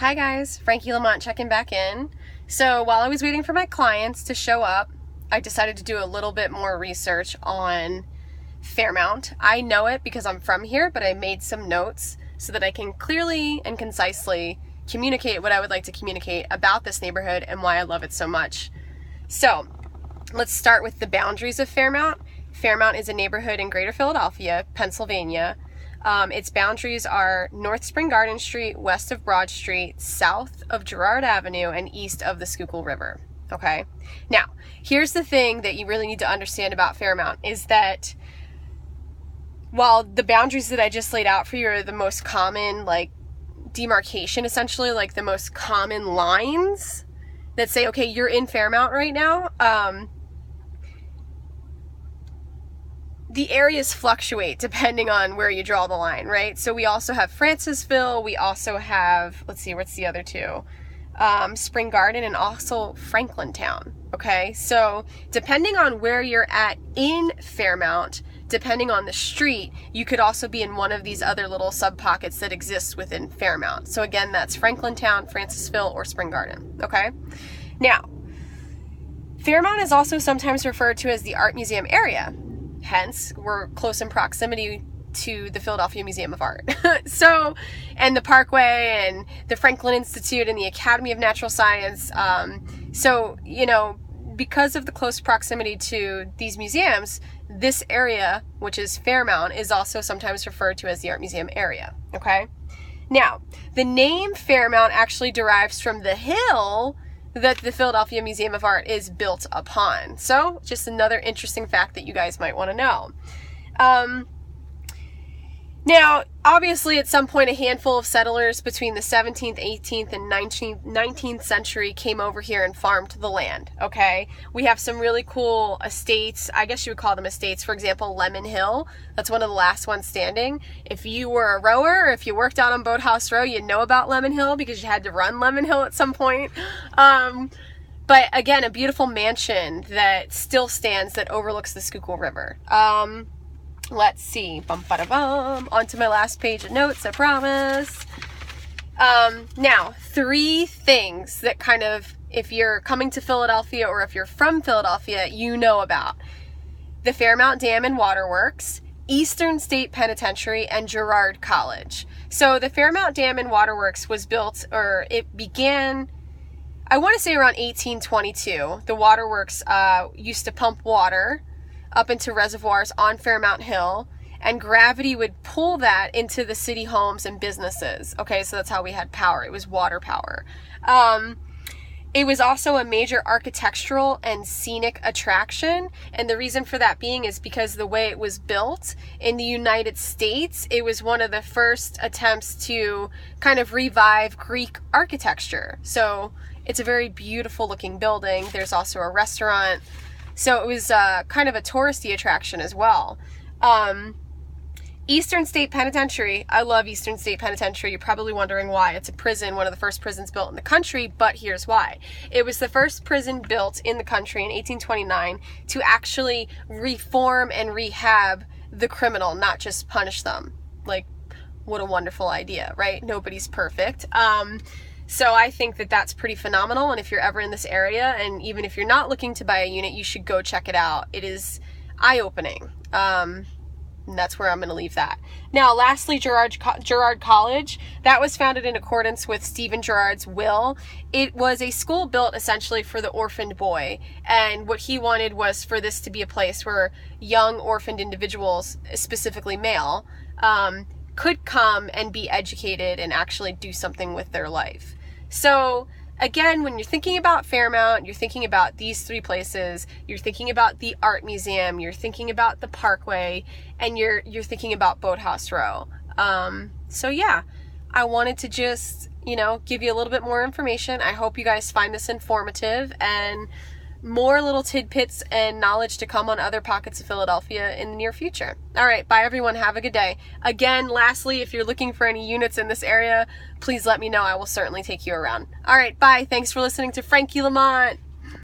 Hi guys, Frankie Lamont checking back in. So while I was waiting for my clients to show up, I decided to do a little bit more research on Fairmount. I know it because I'm from here, but I made some notes so that I can clearly and concisely communicate what I would like to communicate about this neighborhood and why I love it so much. So let's start with the boundaries of Fairmount. Fairmount is a neighborhood in Greater Philadelphia, Pennsylvania. Its boundaries are North Spring Garden Street, west of Broad Street, south of Girard Avenue, and east of the Schuylkill River. Okay? Now, here's the thing that you really need to understand about Fairmount is that while the boundaries that I just laid out for you are the most common, demarcation, essentially, the most common lines that say, okay, you're in Fairmount right now, the areas fluctuate depending on where you draw the line, right? So we also have Francisville, we also have, let's see, what's the other two? Spring Garden and also Franklintown, okay? So depending on where you're at in Fairmount, depending on the street, you could also be in one of these other little sub-pockets that exist within Fairmount. So again, that's Franklintown, Francisville, or Spring Garden, okay? Now, Fairmount is also sometimes referred to as the Art Museum area. Hence, we're close in proximity to the Philadelphia Museum of Art. So, and the Parkway and the Franklin Institute and the Academy of Natural Science. So, because of the close proximity to these museums, this area, which is Fairmount, is also sometimes referred to as the Art Museum area. Okay? Now, the name Fairmount actually derives from the hill that the Philadelphia Museum of Art is built upon. So, just another interesting fact that you guys might want to know. Now, obviously, at some point, a handful of settlers between the 17th, 18th, and 19th century came over here and farmed the land, okay? We have some really cool estates. I guess you would call them estates. For example, Lemon Hill. That's one of the last ones standing. If you were a rower, or if you worked out on Boathouse Row, you'd know about Lemon Hill because you had to run Lemon Hill at some point. But again, a beautiful mansion that still stands that overlooks the Schuylkill River. Let's see. On to my last page of notes, I promise. Now, 3 things that kind of, if you're coming to Philadelphia or if you're from Philadelphia, you know about. The Fairmount Dam and Waterworks, Eastern State Penitentiary, and Girard College. So the Fairmount Dam and Waterworks was built, or it began, I want to say around 1822. The waterworks used to pump water up into reservoirs on Fairmount Hill, and gravity would pull that into the city homes and businesses. Okay, so that's how we had power. It was water power. It was also a major architectural and scenic attraction, and the reason for that being is because the way it was built in the United States, it was one of the first attempts to kind of revive Greek architecture. So it's a very beautiful looking building. There's also a restaurant. So it was kind of a touristy attraction as well. Eastern State Penitentiary. I love Eastern State Penitentiary. You're probably wondering why. It's a prison, one of the first prisons built in the country, but here's why. It was the first prison built in the country in 1829 to actually reform and rehab the criminal, not just punish them. What a wonderful idea, right? Nobody's perfect. So I think that that's pretty phenomenal, and if you're ever in this area, and even if you're not looking to buy a unit, you should go check it out. It is eye-opening, and that's where I'm going to leave that. Now, lastly, Girard College. That was founded in accordance with Stephen Girard's will. It was a school built essentially for the orphaned boy, and what he wanted was for this to be a place where young orphaned individuals, specifically male, could come and be educated and actually do something with their life. So again, when you're thinking about Fairmount, you're thinking about these 3 places, you're thinking about the Art Museum, you're thinking about the Parkway, and you're thinking about Boathouse Row. So yeah, I wanted to just, give you a little bit more information. I hope you guys find this informative, and more little tidbits and knowledge to come on other pockets of Philadelphia in the near future. All right, bye everyone. Have a good day. Again, lastly, if you're looking for any units in this area, please let me know. I will certainly take you around. All right, bye. Thanks for listening to Frankie Lamont.